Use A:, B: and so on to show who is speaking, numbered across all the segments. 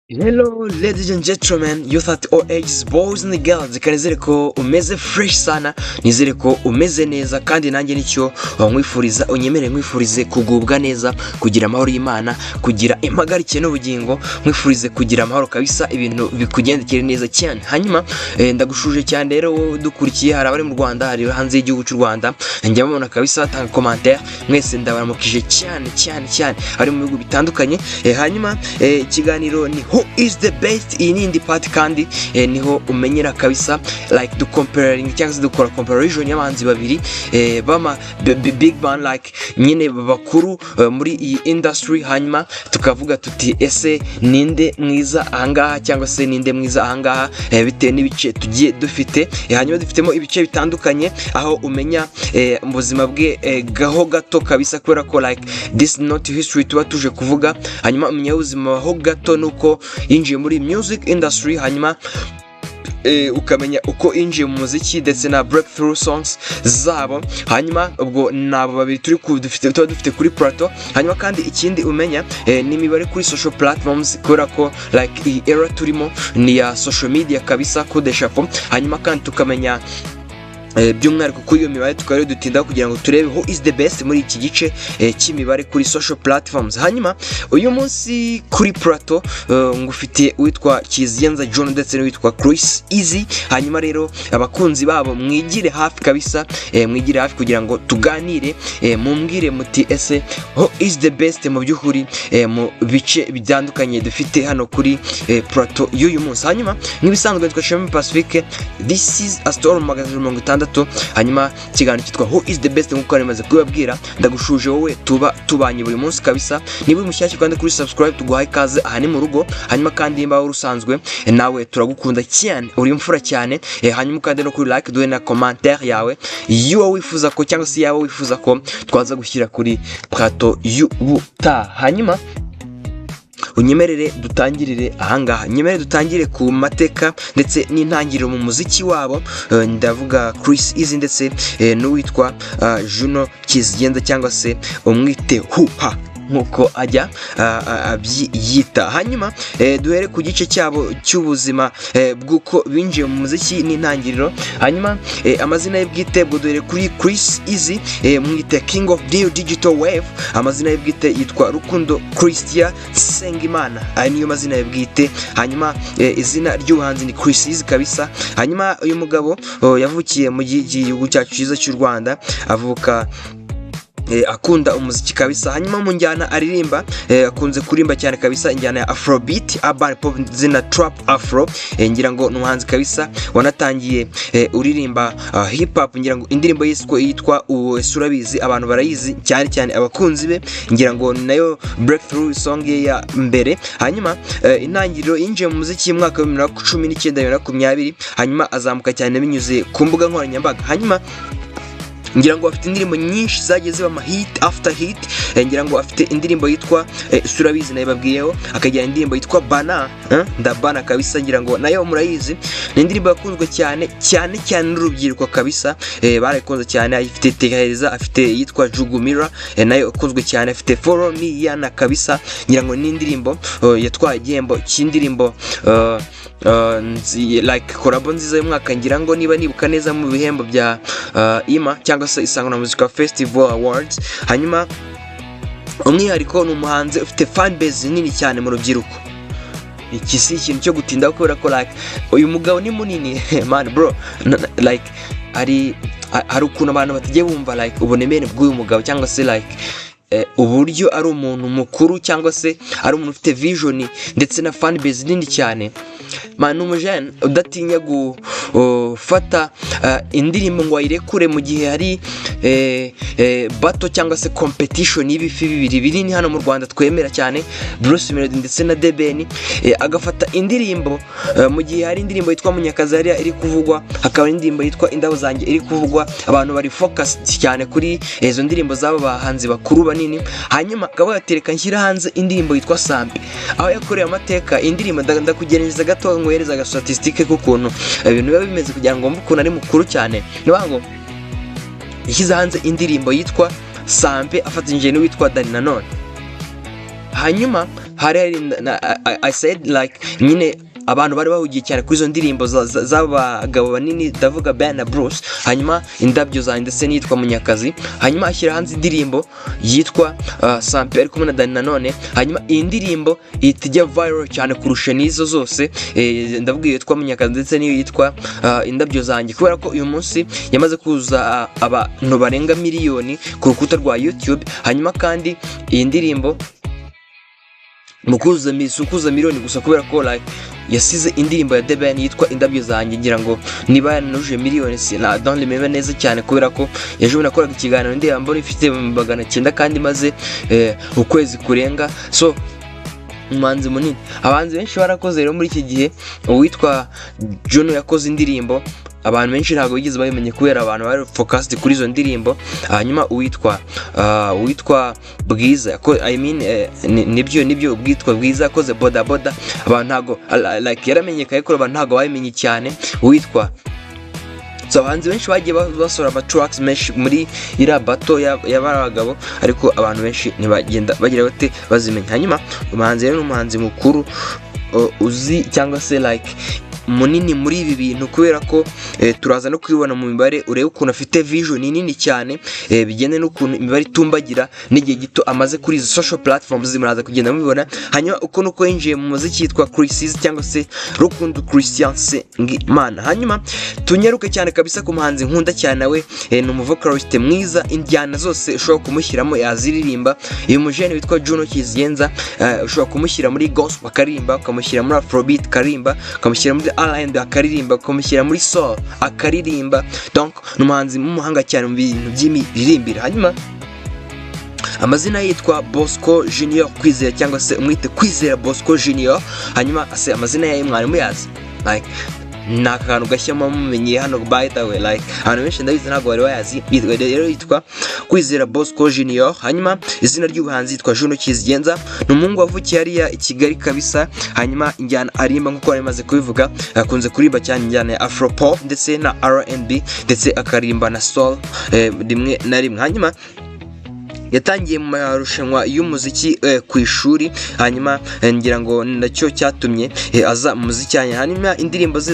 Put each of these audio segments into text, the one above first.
A: Hello ladies and gentlemen, youth at all ages, boys and girls. Kanizere ko umeze fresh sana, nizere ko umeze neza kandi nanjye nicyo nkwifuriza, unyemere nkwifurize kugubwa neza, kugira amahoro y'Imana, kugira impagarike n'ubugingo, nkwifurize kugira amahoro kabisa, ibintu bikugendekere neza cyane. Hanyuma ndagushuje cyane rero dukurikiye, hari abari mu Rwanda, hari hanze y'igihugu cy'u Rwanda, njya babona kabisa batanga commentaire, mwese ndabaramukije cyane ari mu bihugu bitandukanye. Hanyuma ikiganiro ni who is the best in indi part kandi niho umenyera kabisa like do comparing cyangwa se dukora comparison y'abahanzi babiri bama big band like nyine bakuru muri iyi industry. Hanyuma tukavuga tuti ese ninde mwiza ahangaha cyangwa se ninde mwiza ahangaha bitewe n'ibice tugiye dufite. Hanyuma dufitemo ibice bitandukanye aho umenya mu buzima bwe gaho gato kabisa, kubera ko like this not history tuba tuje kuvuga. Hanyuma umenya ubuzima ho gato nuko yinjiye muri music industry, hanyuma ukamenya uko injiye mu muziki ndetse na breakthrough songs zabo. Hanyuma ubwo nabo babiri turi dufite kuri plateau. Hanyuma kandi ikindi umenya ni imibare kuri social platforms, kubera ko like iyi era turimo ni ya social media kabisa kudeshapo. Hanyuma kandi tukamenya by'umwihariko kuri iyo mibare tukaba dutinda kugira ngo turebe who is the best muri iki gice cy'imibare kuri social platforms. Hanyuma uyu munsi kuri plateau ngufitiye witwa Kizigenza Juno ndetse n'uwitwa Chriss Eazy. Hanyuma rero abakunzi babo mwigire hafi kabisa, mwigire hafi kugira ngo tuganire, mumbwire muti ese who is the best mu by'ukuri mu bice bitandukanye dufite hano kuri plateau y'uyu munsi. Hanyuma nk'ibisanzwe twashimye Pacifique, this is a story magazine 60. Hanyuma kiganiro cyitwa who is the best nkuko namaze kubabwira. Ndagushuje wowe tuba tubanye buri munsi kabisa, niba mushyashya kandi kuri subscribe tuguhaye ikaze aha ni mu rugo. Hanyuma kandi imba urusanzwe nawe turagukunda cyane, uri imfura cyane. Hanyuma kandi no kuri like, duhe na commentaire yawe yo wifuza ko cyangwa se yawe wifuza ko twaza gushyira kuri plateau y'ubuta. Hanyuma unyemerere dutangirire ahangaha, nyemerere dutangire ku mateka ndetse n'intangiriro mu muziki wabo. Ndavuga Chriss Eazy ndetse n'uwitwa Juno Kizigenza cyangwa se umwite huha nkuko ajya abyita. Hanyuma duhere ku gice cyabo cy'ubuzima bw'uko binjiye mu muziki n'intangiriro. Hanyuma amazina ye bwite bwo duhere kuri Chriss Eazy, mwite King of the Digital Wave. Amazina ye bwite yitwa Rukundo Christian Sengimana, aya niyo mazina ye bwite. Hanyuma izina ry'ubuhanzi ni Chriss Eazy kabisa. Hanyuma uyu mugabo yavukiye mu gihugu cyacu cyiza cy'u Rwanda, avuka akunda umuziki kabisa. Hanyuma mu njyana aririmba akunze kurimba cyane kabisa injyana ya afrobeat, urban pop zina trap afro. Ngira ngo n'umuhanzi kabisa wanatangiye uririmba hip hop. Ngira ngo indirimbo yitwa Surabizi abantu barayizi cyane abakunzi be, ngira ngo nayo breakthrough song ye ya mbere. Hanyuma intangiriro yinjiye mu muziki mu mwaka wa 2019-2020. Hanyuma azamuka cyane binyuze ku mbuga nkoranyambaga. Hanyuma ngira ngo afite indirimbo nyinshi zagiye ziba ama hit after hit. Ngira ngo afite indirimbo yitwa Surabizi nayo babwiyeho, akagira indirimbo yitwa Bana ndabana kabisa, ngira ngo nayo murayizi. Ni indirimbo yakunzwe cyane n'urubyiruko kabisa, barayikunze cyane. Afite Tekereza, afite yitwa Jugumira nayo yakunzwe cyane, afite Follow Me yana kabisa. Ngira ngo ni indirimbo yatwaye igihembo cy'indirimbo like korabo nziza y'umwaka, ngira ngo niba nibuka neza mu bihembo bya IMA cyangwa se Isangano Music Festival Awards. Hanyuma umwihariko ni umuhanzi ufite fan base nini cyane mu rubyiruko. Iki si ikintu cyo gutinda kubera ko like uyu mugabo ni munini man bro, like hari ukuntu abantu batagiye bumva like ubunemene bw'uyu mugabo cyangwa se like uburyo ari umuntu mukuru cyangwa se ari umuntu ufite vision ndetse na fan base nini cyane. Man umujene udatinya gufata indirimbo ngo ayirekure mu gihe hari battle cyangwa se competition y'ibifi bibiri binini hano mu Rwanda twemera cyane, Bruce Melody ndetse na Debeni. Agafata indirimbo mu gihe hari indirimbo yitwa Munyakaza iri kuvugwa, hakaba indirimbo yitwa Indabo zanjye iri kuvugwa. Abantu bari focus cyane kuri izo ndirimbo z'abo bahanzi bakuru banini. Hanyuma akaba yatereka nshyira hanze indirimbo yitwa Sambe, aho yakoreye amateka. Indirimbo ndakugerageza gato ngohereza ga statistique kukuntu ibintu biba bimeze kugira ngo mvuke ukuntu ari mukuru cyane. Nibango yashyize hanze indirimbo yitwa Sambe afatanyije n'uwitwa Dani nanone. Hanyuma I said like nyine abantu bari bahugiye cyane kuri izo ndirimbo z'abagabo banini ndavuga Ben na Bruce, hanyuma indabyo zanjye ndetse nitwa Munyakazi, hanyuma ashyira hanze indirimbo yitwa Sample ari kumwe na Dani Nanone, hanyuma iyi ndirimbo ihita viral cyane kurusha n'izo zose, ndavuga yitwa Munyakazi ndetse n'iyo yitwa indabyo zanjye, kubera ko uyu munsi yamaze kuza abantu barenga miliyoni ku rukuta rwa YouTube. Hanyuma kandi iyi ndirimbo mukuza miliyoni gusa kubera ko like yasize indirimbo ya The Ben yitwa indabyo zanjye, ngira ngo niba yanuje miliyoni don't remember neza cyane, kubera ko ejo nakoraga ikiganiro ndirimbo ifite 900 kandi maze ukwezi kurenga. So umuhanzi munini, abahanzi benshi barakoze rero muri iki gihe. Uwitwa Juno yakoze indirimbo abantu benshi ntabwo bigize bayimenye kubera abantu bari focused kuri izo ndirimbo. Hanyuma uwitwa Bwiza nibyo ubwitwa Bwiza yakoze boda boda, abantu ntabwo like yaramenyekaye ko abantu ntabwo bayimenye cyane. Uwitwa abahanzi benshi bagiye basora tracks menshi muri ira bato y'abagabo, ariko abantu benshi ntibagenda bagira bate bazimenya. Hanyuma umuhanzi rero n'umuhanzi mukuru uzi cyangwa se like munini muri ibi bintu, kubera ko turaza no kwibona mu mibare, urebe ukuntu afite vision nini cyane, bigende n'ukuntu imibare itumbagira n'igihe gito amaze kuri izo social platforms muraza kugenda mubibona. Hanyuma uko nuko yinjiye mu muziki yitwa Chriss Eazy cyangwa se Rukundo Christian Ngimana. Hanyuma tunyaruke cyane kabisa ku muhanzi nkunda cyane, nawe ni umuvocalist mwiza, injyana zose ushobora kumushyiramo yaziririmba. Uyu mujene witwa Juno Kizigenza ushobora kumushyira muri gospel akarimba, ukamushyira muri afrobeat akarimba, ukamushyira muri R&B akaririmba, ukamushyira muri soul akaririmba. Donc n'umuhanzi w'umuhanga cyane mu bintu by'imiririmbire. Hanyuma amazina yitwa Bosco Junior Kwizera cyangwa se umwite Kwizera Bosco Junior. Hanyuma amazina yayo mwari muyazi like nakantu gashyamo mumenye hano by the way, like abantu benshi ndabizi ntabwo bari bayazi. Rero yitwa Kwizera Bosco Junior. Hanyuma izina ry'ubuhanzi yitwa Juno Kizigenza, ni umuhungu wavukiye hariya i Kigali kabisa. Hanyuma injyana arimba nk'uko namaze kubivuga, akunze kuririmba cyane injyana ya afropop ndetse na R&B ndetse akarimba na soul rimwe na rimwe. Hanyuma yatangiye mu marushanwa y'umuziki ku ishuri, hanyuma ngira ngo nacyo cyatumye aza mu muziki. Hanyuma indirimbo ze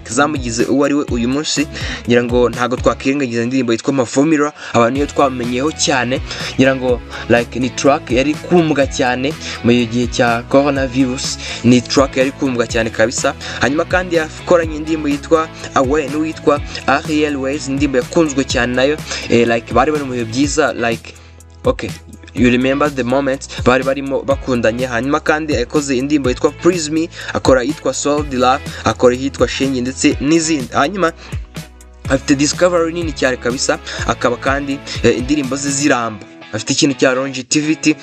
A: zamugize uwo ari we uyu munsi, ngira ngo ntago twakirengagiza indirimbo yitwa Mafomira, abantu iyo twamenyeho cyane. Ngira ngo like ni track yari kumbwa cyane mu gihe cya coronavirus, ni track yari kumbwa cyane kabisa. Hanyuma kandi yakoranye indirimbo yitwa Away n'uwitwa Ariel Ways, indirimbo yakunzwe cyane nayo, like bari mu bihe byiza, like okay you remember the moment bari barimo bakundanye. Hanyuma kandi yakoze indirimbo yitwa Praise Me, akora yitwa Soul the Love, akora yitwa Shenge ndetse n'izindi. Hanyuma afite discovery nini cyane kabisa, akaba kandi indirimbo ze ziramba, afite ikintu cya longevity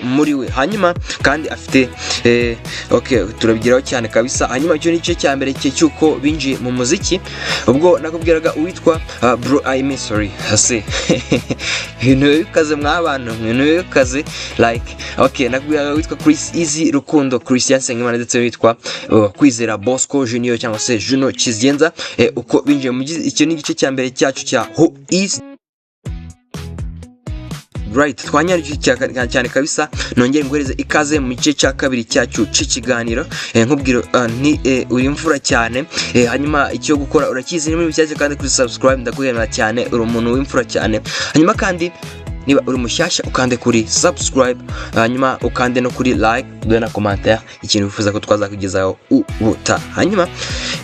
A: muri we. Hanyuma kandi afite okay turabigiraho cyane kabisa. Hanyuma icyo ni cyo cya mbere cy'uko binjiye mu muziki. Ubwo nakubwiraga uwitwa bro sorry hase ibintu bikaze mw'abantu, ibintu bikaze like okay nakubwiraga witwa Chriss Eazy, Rukundo Christian Ngimana ndetse witwa Kwizera Bosco Junior cyangwa se Juno Kizigenza. Uko binjiye mu icyo ni igice cya mbere cyacu cya Who Is right. Twanyarukije cyane kabisa, nongere nguhereze ikaze mu gice cya kabiri cyacu cy'ikiganiro. Nkubwira ni uri mfura cyane. Hanyuma icyo gukora urakizi, ni muri bishyashya kandi kuri subscribe ndaguhemera cyane, uri umuntu w'imfura cyane. Hanyuma kandi niba uri mushyashya ukande kuri subscribe, hanyuma ukande no kuri like, duhe na commentaire ikintu wifuza ko twazakugezaho ubuta. Hanyuma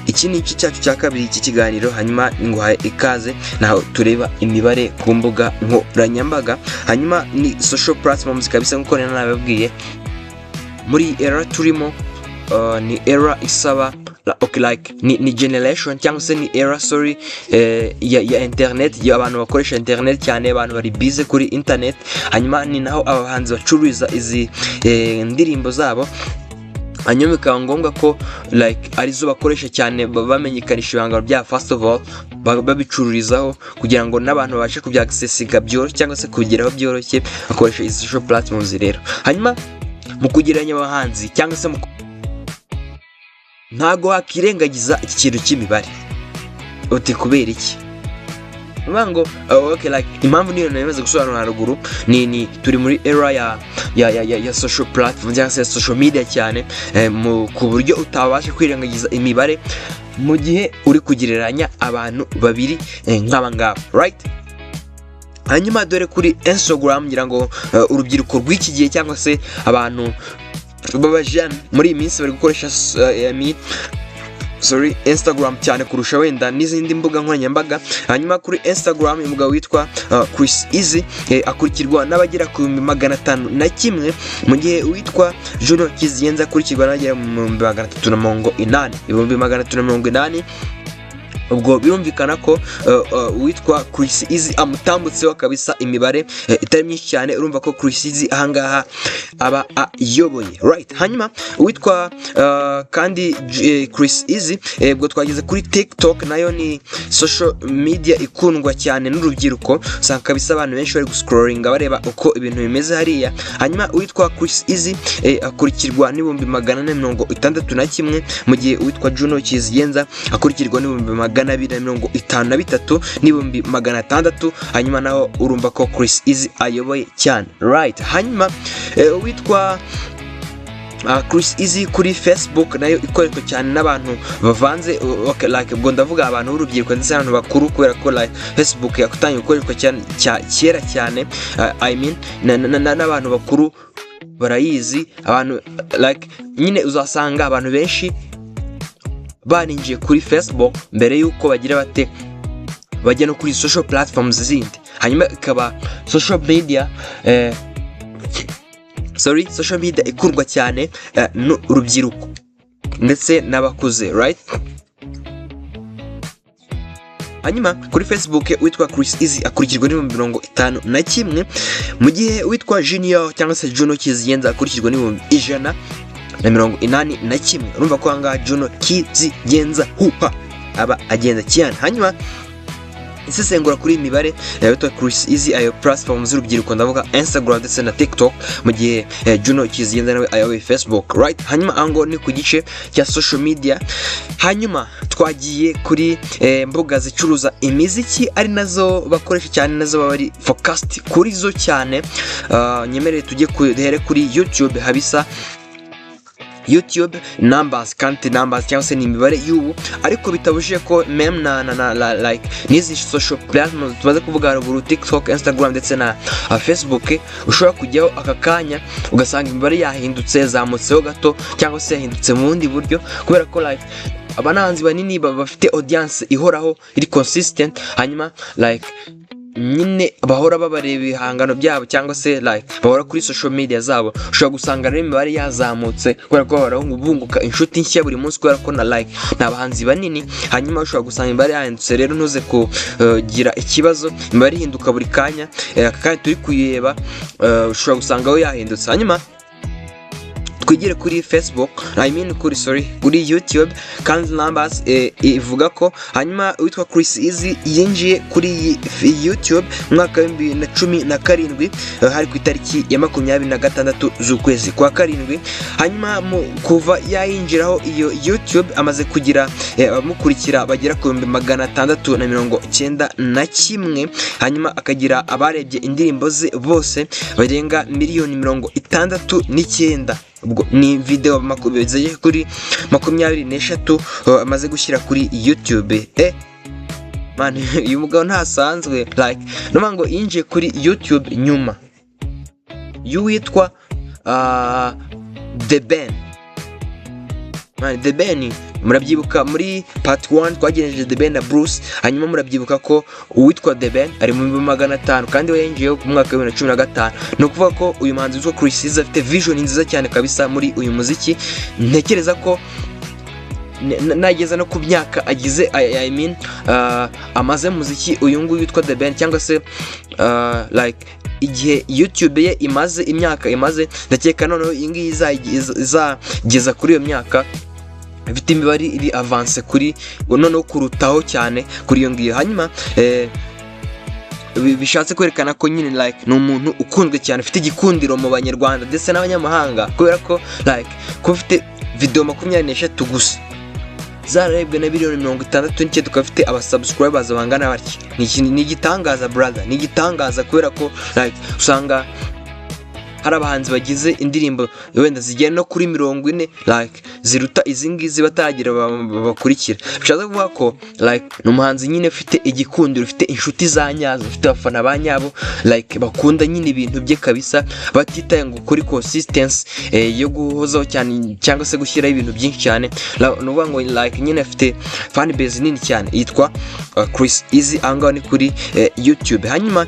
A: iki ni iki cyacu cya kabiri cy'ikiganiro. Hanyuma nguhaye ikaze naho tureba imibare ku mbuga nkoranyambaga. Hanyuma ni social platforms kabisa nkuko nababwiye, muri era turimo ni era isaba okay like ni generation cyangwa se ni era sorry ya internet, ya abantu bakoresha internet cyane, abantu bari busy kuri internet. Hanyuma ni naho abahanzi bacururiza izi ndirimbo zabo. Hanyuma bikaba ngombwa ko like arizo bakoresha cyane bamenyekanisha ibihangano bya first of all, babicururizaho kugira ngo n'abantu babashe kubyaccessinga byoroshye cyangwa se kugeraho byoroshye, bakoresha izi social platforms rero. Hanyuma mu kugereranya abahanzi cyangwa se ntago hakirengagiza iki kintu cy'imibare. Uti kubera iki? ngo okay, like impamvu niyo namaze gusobanura haruguru ni turi muri era ya social platform cyangwa se social media cyane, ku buryo utabasha kwirengagiza imibare mu gihe uri kugereranya abantu babiri nk'aba ngaba, right? Hanyuma dore kuri Instagram ngira ngo urubyiruko rw'iki gihe cyangwa se abantu b'abajene muri iyi minsi bari gukoresha Instagram cyane kurusha wenda n'izindi mbuga nkoranyambaga. Hanyuma kuri Instagram umugabo witwa Chriss Eazy akurikirwa n'abagera ku 501, mu gihe witwa Juno Kizigenza akurikirwa n'abagera mu 380. Ubwo birumvikana ko witwa Chriss Eazy amutambutseho kabisa imibare itari myinshi cyane. Urumva ko Chriss Eazy ahangaha aba ayoboye, right? Hanyuma witwa kandi Chriss Eazy ubwo twageze kuri TikTok, nayo ni social media ikundwa cyane n'urubyiruko, usanga kabisa abantu benshi bari guscrollinga bareba uko ibintu bimeze hariya. Hanyuma witwa Chriss Eazy akurikirwa n'ibihumbi 461, mu gihe witwa Juno Kizigenza akurikirwa n'ibihumbi 253 n'ibihumbi 600. Hanyuma naho urumva ko Chriss Eazy ayoboye cyane, right? Hanyuma witwa Chriss Eazy kuri Facebook nayo ikoreshwa cyane n'abantu bavanze, okay, like ubwo ndavuga abantu b'urubyiruko ndetse n'abantu bakuru, kubera ko like Facebook yakutangiye gukoreshwa cyane kera cyane, I mean n'abantu bakuru barayizi. Abantu like nyine uzasanga abantu benshi baninjiye kuri Facebook mbere yuko bagira bate bajya no kuri social platforms zindi. Hanyuma ikaba social media ikundwa cyane n'urubyiruko ndetse n'abakuze, right? Hanyuma kuri Facebook witwa Chriss Eazy akurikirwa n'ibihumbi 51, mu gihe witwa Junior cyangwa se Juno Kizigenza akurikirwa n'ibihumbi 181. Urumva ko hanga Juno Kizigenza aba agenda cyane. Hanyuma isesengura kuri imibare witwa Chriss Eazy ayo platform z'urubyiruko, ndavuga Instagram ndetse na TikTok, mu gihe Juno Kizigenza nawe ayoboye Facebook, right? Hanyuma ango ni ku gice cya social media. Hanyuma twagiye kuri mbuga zicuruza imiziki, ari nazo bakoresha cyane, nazo bari focused kuri zo cyane. Nyemerere tujye kuri YouTube habisa. YouTube numbers, count numbers cyangwa se ni imibare y'ubu, ariko bitabujije ko meme na like nizi social platforms tumaze kuvuga haruguru, TikTok, Instagram ndetse na Facebook, ushobora kujyaho aka kanya ugasanga imibare yahindutse, yazamutseho gato cyangwa se yahindutse mu bundi buryo, kubera ko like abahanzi banini bafite audience ihoraho iri consistent. Hanyuma like nyine bahora babareba ibihangano byabo cyangwa se like bahora kuri social media zabo, ushobora gusanga rero imibare yazamutse kubera ko bahora bunguka inshuti nshya buri munsi, kubera ko na like n'abahanzi banini. Hanyuma ushobora gusanga imibare yahindutse, rero ntuze kugira ikibazo, imibare ihinduka buri kanya, kandi turi kuyireba ushobora gusanga aho yahindutse. Hanyuma twigire kuri Facebook, kuri YouTube, kandi numbers ivuga ko hanyuma witwa Chriss Eazy yinjiye kuri YouTube mu mwaka wa 2017, hari ku itariki ya 26 z'ukwezi kwa karindwi. Hanyuma kuva yayinjiraho iyo YouTube amaze kugira abamukurikira bagera ku 691. Hanyuma akagira abarebye indirimbo ze bose barenga miliyoni 69. ubwo ni video makubeze kuri 23 amaze gushyira kuri YouTube. Man, uyu mugabo ntasanzwe, like nomango inje kuri YouTube nyuma yuwitwa The Ben. Man, The Ben murabyibuka muri part 1 twageneje The Ben na Bruce, hanyuma murabyibuka ko uwitwa The Ben ari mu 500 kandi we yinjiye ku mwaka wa 2015. No kuvuga ko uyu muhanzi witwa Chriss Eazy afite vision nziza cyane kabisa muri uyu muziki. Ntekereza ko nageza no ku myaka agize, amaze muziki uyu nguyu witwa The Ben, cyangwa se like igihe YouTube ye imaze imyaka imaze, ndakeka noneho ingi izageza kuri iyo myaka ifite imibare iri avance kuri noneho kurutaho cyane kuri iyo ngiyo. Hanyuma bishatse kwerekana ko nyine like ni umuntu ukunzwe cyane, ufite igikundiro mu banyarwanda ndetse n'abanyamahanga, kubera ko like ko ufite video 23 gusa zararebwe na miliyoni 69 tukaba afite abasubscribers bangana batyo. Ni igitangaza brother, ni igitangaza kubera ko like usanga hari abahanzi bagize indirimbo wenda zigera no kuri 40 like ziruta izi ngizi bataragira bakurikira. Bishatse kuvuga ko like n'umuhanzi nyine ufite igikundiro, ufite inshuti za nyazo, ufite abafana ba nyabo like bakunda nyine ibintu bye kabisa, batitaye ngo kuri consistency yo guhozaho cyane cyangwa se gushyiraho ibintu byinshi cyane. Nuvuga ngo like nyine afite fan base nini cyane yitwa Chriss Eazy, anga ni kuri YouTube. Hanyuma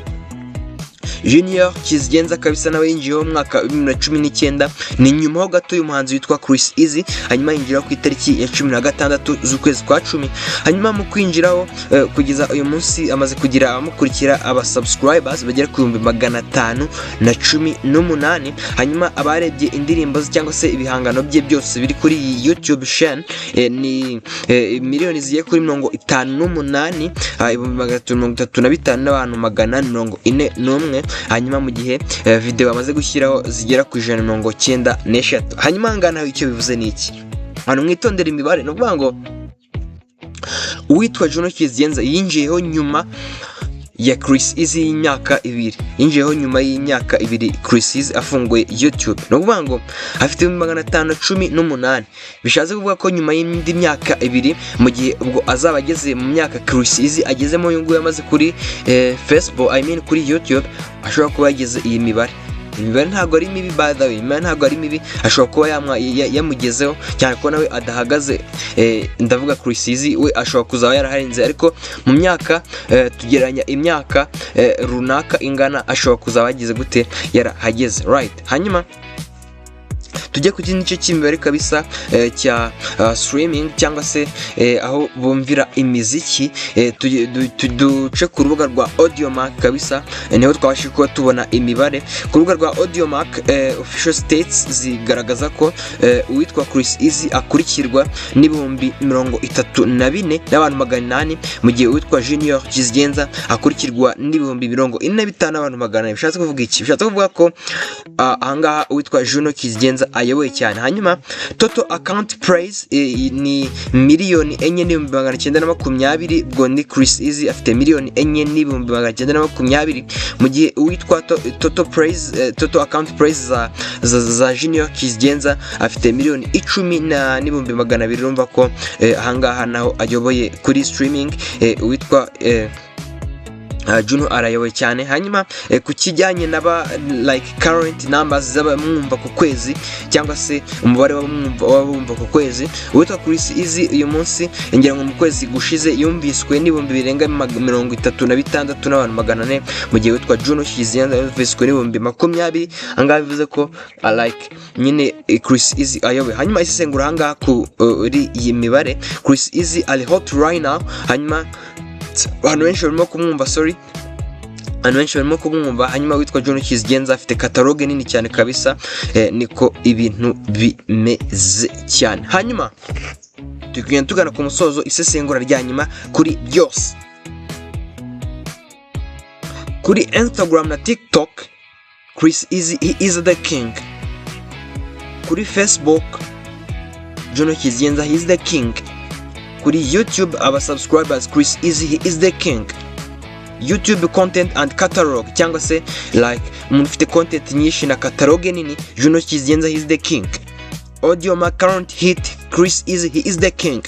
A: Juno Kizigenza kabisa nawe yinjiyeho mu mwaka 2019, ni nyuma ho gato y'umuhanzi witwa Chriss Eazy. Hanyuma yinjira ku itariki ya 16 z'ukwezi kwa 10. Hanyuma mu kwinjiraho kugeza uyu munsi amaze kugira amukurikira abasubscribers bagera ku 518. Hanyuma abarebye indirimbo cyangwa se ibihangano bye byose biri kuri iyi YouTube channel ni miliyoni zigiye kuri 58, 335 n'abantu 441. Hanyuma mu gihe video bamaze gushyiraho zigera ku 194. Hanyuma ngana icyo bivuze niki, hano mwitondera imibare. No kuvuga ngo uwitwa Juno Kizigenza yinjiyeho nyuma ya Chriss Eazy y'imyaka 2, yinjiyeho nyuma y'imyaka 2 Chriss Eazy afunguye YouTube. No kuvuga ngo afite 518. Bishatse kuvuga ko nyuma y'indi myaka 2 mu gihe ubwo azaba ageze mu myaka Chriss Eazy agezemo yungu yamaze kuri Facebook, kuri YouTube, ashobora kuba yageze iyi mibare. Imibare ntabwo ari mibi by the way, ntabwo ari mibi, ashobora kuba yamugezeho cyane ko nawe adahagaze. Ndavuga Chriss Eazy we ashobora kuzaba yaraharenze, ariko mu myaka tugeranya imyaka runaka ingana ashobora kuzaba yagize gute yarahageze, right? Hanyuma tujye ku kindi gice cy'imibare kabisa cya streaming cyangwa se aho bumvira imiziki. Duce ku rubuga rwa Audiomack kabisa, niho twabashije kuba tubona imibare. Ku rubuga rwa Audiomack official states zigaragaza ko uwitwa Chriss Eazy akurikirwa n'ibihumbi 34 n'abantu 800, mu gihe uwitwa Juno Kizigenza akurikirwa n'ibihumbi 45 n'abantu 800. Bishatse kuvuga iki? Bishatse kuvuga ko ahangaha uwitwa Juno Kizigenza ayoboye cyane. Hanyuma total account praise ni miliyoni 4,920, ubwo ni Chriss Eazy afite miliyoni 4,920, mu gihe uwitwa total account praise za Juno Kizigenza afite miliyoni 10,200. Urumva ko ahangaha naho ayoboye kuri streaming uwitwa Juno arayoboye cyane. Hanyuma ku kijyanye n'aba like current numbers z'abamwumva ku kwezi cyangwa se umubare w'abumva ku kwezi, uwitwa Chriss Eazy uyu munsi ngira ngo mu kwezi gushize yumviswe n'ibihumbi birenga 36 n'abantu 400, mu gihe uwitwa Juno Kizigenza yumviswe n'ibihumbi 20. Angaha bivuze ko like nyine Chriss Eazy ayoboye. Hanyuma isesengura ahangaha kuri iyi mibare, Chriss Eazy ari hot right now. Hanyuma abantu benshi barimo kumwumva. Hanyuma witwa Juno Kizigenza afite catalogue nini cyane kabisa, niko ibintu bimeze cyane. Hanyuma tugenda tugana ku musozo isesengura rya nyuma kuri byose. Kuri Instagram na TikTok Chriss Eazy he is the king. Kuri Facebook Juno Kizigenza he is the king. Kuri YouTube subscribers Chriss Eazy he is the king. YouTube content and catalog cyangwa se like umuntu ufite content nyinshi na catalog nini, Juno Kizigenza he is the king. Audiomack current hit Chriss Eazy he is the king.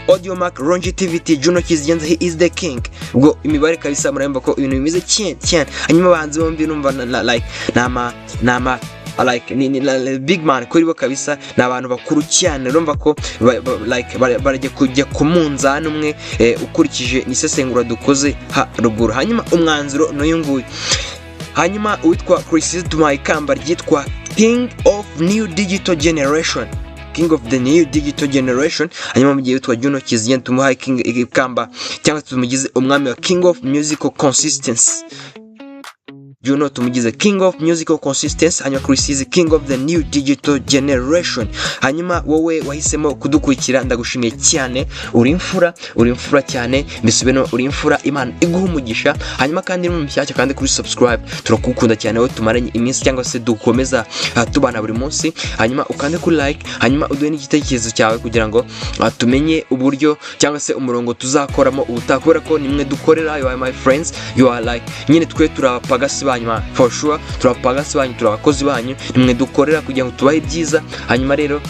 A: Audiomack longevity Juno Kizigenza he is the king. Ubwo imibare kabisa muremba ko ibintu bimeze cyane. Hanyuma abahanzi bombi numva like nama like ni big man kuri bo kabisa, n'abantu bakuru cyane. Urumva ko like barajye kujya ku munzani umwe ukurikije nisesengura dukoze ha ruguru. Hanyuma umwanzuro n'uyu nguyu. Hanyuma uwitwa Chriss Eazy tumuhaye ikamba ryitwa King of New Digital Generation, King of the New Digital Generation. Hanyuma mu gihe witwa Juno Kizigenza tumuhaye ikamba cyangwa tumugize umwami wa King of Musical Consistency. Juno tumugize king of musical consistency, hanyuma Chriss Eazy king of the new digital generation. Hanyuma wowe wahisemo kudukurikira ndagushimiye cyane, uri imfura cyane, mbisubeno uri imfura, Imana iguha umugisha. Hanyuma kandi mu mushyashya kandi kuri subscribe, turakukunda cyane wowe tumaranye iminsi cyangwa se dukomeza tubana buri munsi. Hanyuma ukande kuri like, hanyuma uduhe n'igitekerezo cyawe kugira ngo tumenye uburyo cyangwa se umurongo tuzakoramo ubutakubera ko nimwe dukorera. You are my friends, you are like nyine twe turabapagasi banyu for sure, turabapagasi banyu, turabakozi banyu, nimwe dukorera kugira ngo tubahe byiza. Hanyuma rero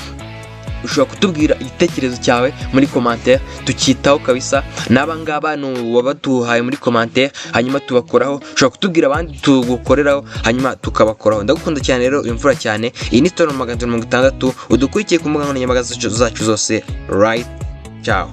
A: ushobora kutubwira igitekerezo cyawe muri commentaire, tukitaho kabisa. N'abangaba no wabaduhaye muri commentaire, hanyuma tubakoraho. Ushobora kutubwira abandi tugukoreraho, hanyuma tukabakoraho. Ndagukunda cyane rero, imfura cyane. Iyi ni 660 udukurikiye ku mbuga nkoranyambaga zacu zose. Right, ciao.